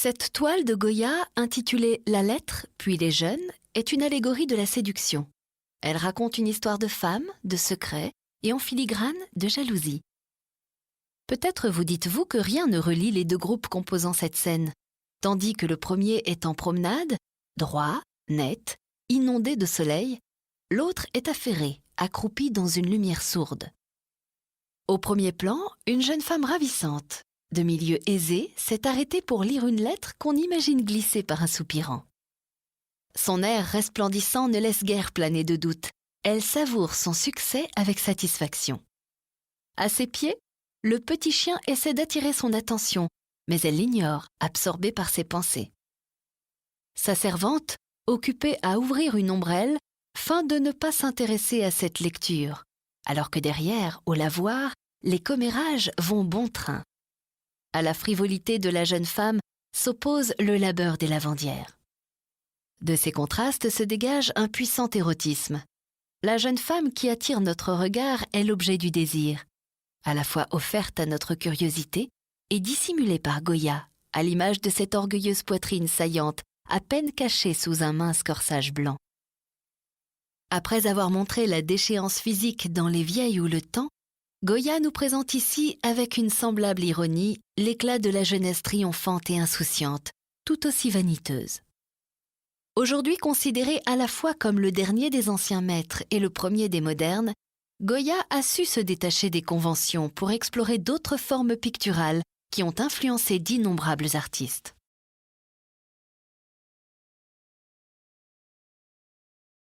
Cette toile de Goya, intitulée La lettre, puis les jeunes, est une allégorie de la séduction. Elle raconte une histoire de femme, de secret et en filigrane de jalousie. Peut-être vous dites-vous que rien ne relie les deux groupes composant cette scène, tandis que le premier est en promenade, droit, net, inondé de soleil, l'autre est affairé, accroupi dans une lumière sourde. Au premier plan, une jeune femme ravissante, de milieu aisé, s'est arrêtée pour lire une lettre qu'on imagine glisser par un soupirant. Son air resplendissant ne laisse guère planer de doute. Elle savoure son succès avec satisfaction. À ses pieds, le petit chien essaie d'attirer son attention, mais elle l'ignore, absorbée par ses pensées. Sa servante, occupée à ouvrir une ombrelle, feint de ne pas s'intéresser à cette lecture, alors que derrière, au lavoir, les commérages vont bon train. À la frivolité de la jeune femme s'oppose le labeur des lavandières. De ces contrastes se dégage un puissant érotisme. La jeune femme qui attire notre regard est l'objet du désir, à la fois offerte à notre curiosité et dissimulée par Goya, à l'image de cette orgueilleuse poitrine saillante, à peine cachée sous un mince corsage blanc. Après avoir montré la déchéance physique dans Les Vieilles ou le Temps, Goya nous présente ici, avec une semblable ironie, l'éclat de la jeunesse triomphante et insouciante, tout aussi vaniteuse. Aujourd'hui considéré à la fois comme le dernier des anciens maîtres et le premier des modernes, Goya a su se détacher des conventions pour explorer d'autres formes picturales qui ont influencé d'innombrables artistes.